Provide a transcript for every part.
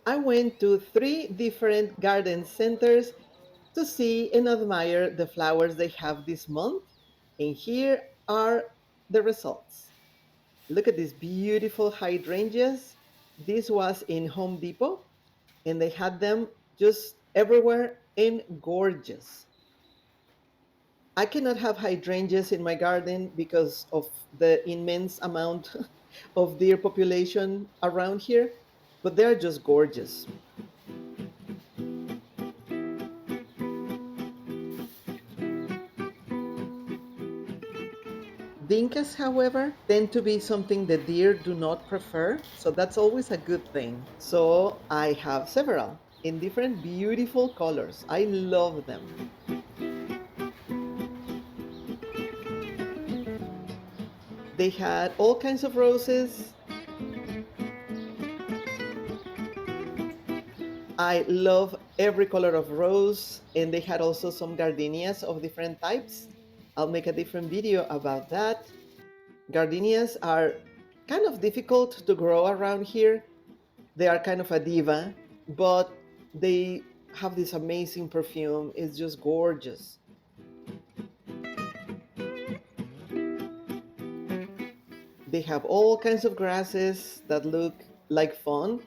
I went to three different garden centers to see and admire the flowers they have this month. And here are the results. Look at these beautiful hydrangeas. This was in Home Depot, and they had them just everywhere and gorgeous. I cannot have hydrangeas in my garden because of the immense amount of deer population around here, but they're just gorgeous. Dinkas, however, tend to be something the deer do not prefer, so that's always a good thing. So I have several in different beautiful colors. I love them. They had all kinds of roses. I love every color of rose, and they had also some gardenias of different types. I'll make a different video about that. Gardenias are kind of difficult to grow around here. They are kind of a diva, but they have this amazing perfume. It's just gorgeous. They have all kinds of grasses that look like fun,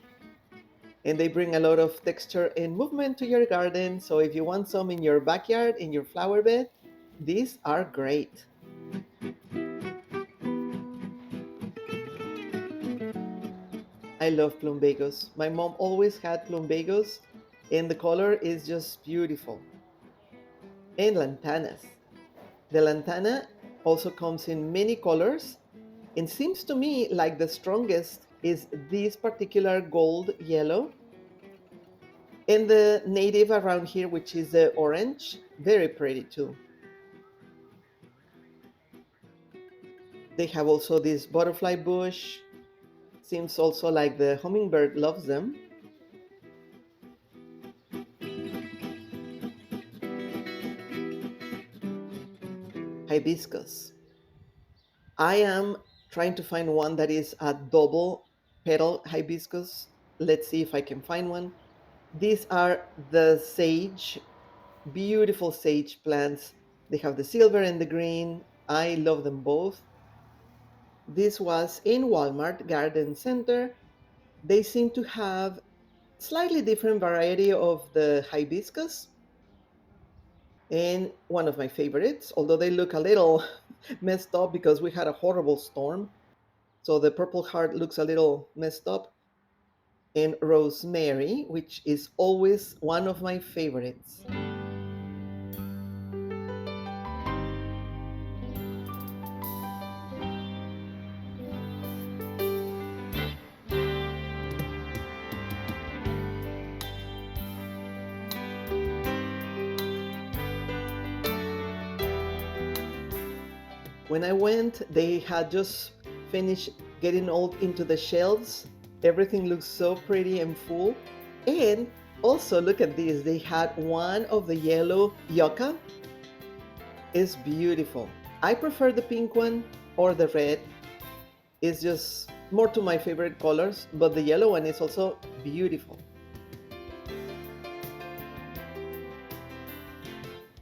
and they bring a lot of texture and movement to your garden. So if you want some in your backyard, in your flower bed, these are great. I love plumbagos. My mom always had plumbagos, and the color is just beautiful. And lantanas. The lantana also comes in many colors, and seems to me like the strongest is this particular gold yellow. And the native around here, which is the orange, very pretty too. They have also this butterfly bush. Seems also like the hummingbird loves them. Hibiscus. I am trying to find one that is a double petal hibiscus. Let's see if I can find one. These are the sage, beautiful sage plants. They have the silver and the green. I love them both. This was in Walmart Garden Center. They seem to have slightly different variety of the hibiscus, and one of my favorites, although they look a little messed up because we had a horrible storm. So the purple heart looks a little messed up. And rosemary, which is always one of my favorites. When I went, they had just finished getting all into the shelves. Everything looks so pretty and full. And also, look at this. They had one of the yellow yucca. It's beautiful. I prefer the pink one or the red. It's just more to my favorite colors, but the yellow one is also beautiful.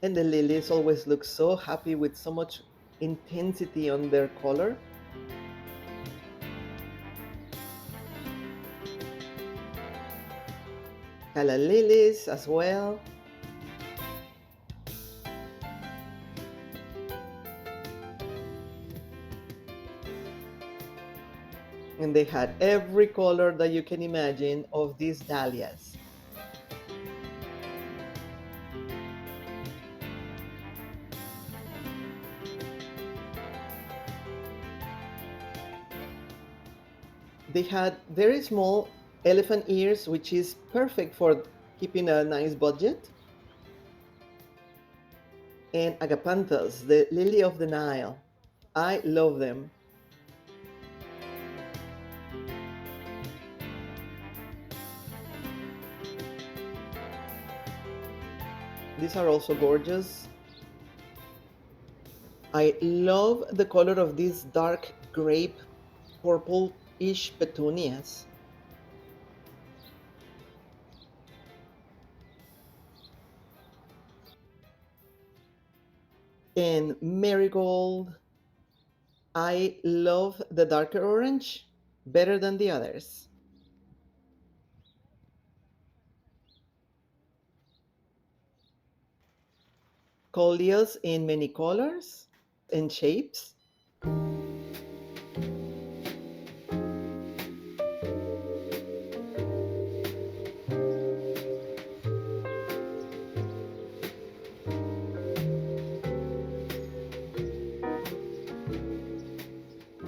And the lilies always look so happy with so much intensity on their color. Calla lilies as well. And they had every color that you can imagine of these dahlias. They had very small elephant ears, which is perfect for keeping a nice budget. And agapanthus, the lily of the Nile. I love them. These are also gorgeous. I love the color of these dark grape purple-ish petunias. And marigold, I love the darker orange better than the others. Coleus in many colors and shapes.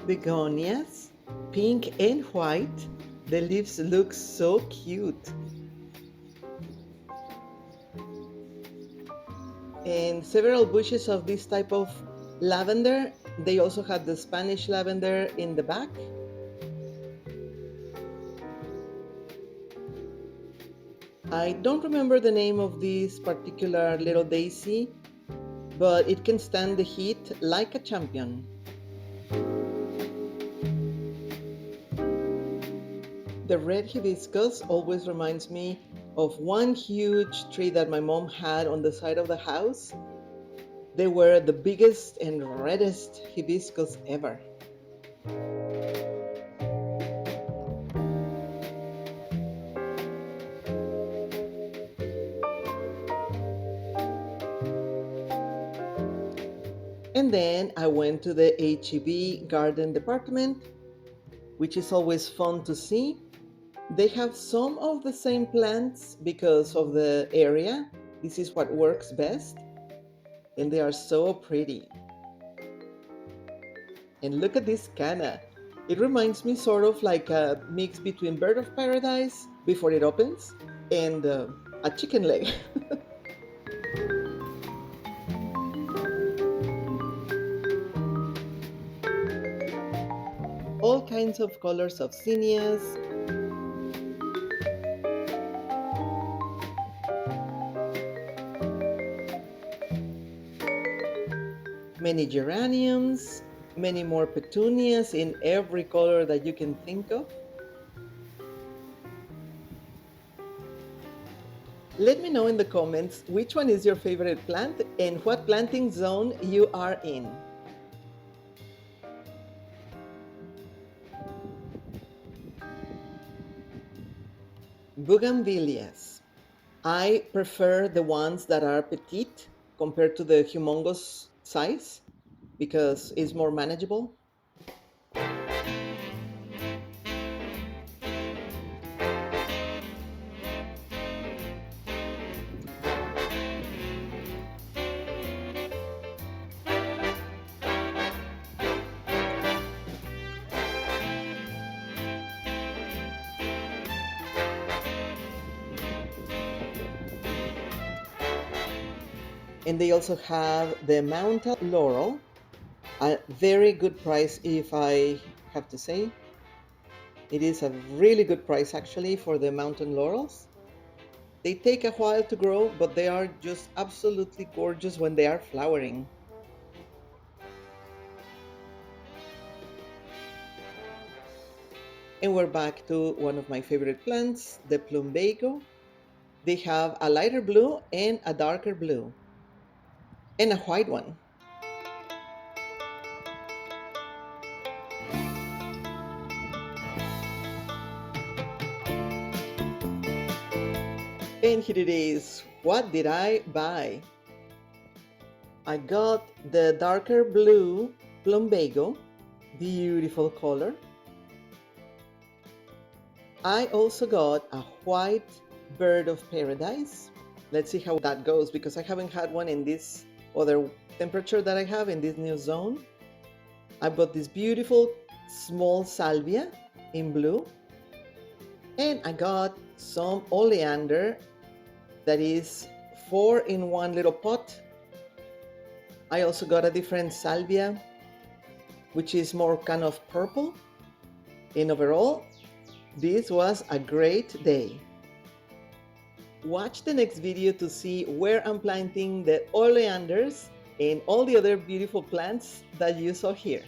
Begonias, pink and white. The leaves look so cute. And several bushes of this type of lavender. They also had the Spanish lavender in the back. I don't remember the name of this particular little daisy, but it can stand the heat like a champion. The red hibiscus always reminds me of one huge tree that my mom had on the side of the house. They were the biggest and reddest hibiscus ever. And then I went to the HEB garden department, which is always fun to see. They have some of the same plants because of the area. This is what works best. And they are so pretty. And look at this canna. It reminds me sort of like a mix between Bird of Paradise before it opens and a chicken leg. All kinds of colors of zinnias, many geraniums, many more petunias in every color that you can think of. Let me know in the comments which one is your favorite plant and what planting zone you are in. Bougainvilleas. I prefer the ones that are petite compared to the humongous size because it's more manageable. And they also have the mountain laurel, a very good price if I have to say. It is a really good price actually for the mountain laurels. They take a while to grow, but they are just absolutely gorgeous when they are flowering. And we're back to one of my favorite plants, the plumbago. They have a lighter blue and a darker blue, and a white one. And here it is. What did I buy? I got the darker blue plumbago, beautiful color. I also got a white bird of paradise. Let's see how that goes because I haven't had one in this other temperature that I have in this new zone. I bought this beautiful small salvia in blue. And I got some oleander that is 4 in 1 little pot. I also got a different salvia, which is more kind of purple. And overall, this was a great day. Watch the next video to see where I'm planting the oleanders and all the other beautiful plants that you saw here.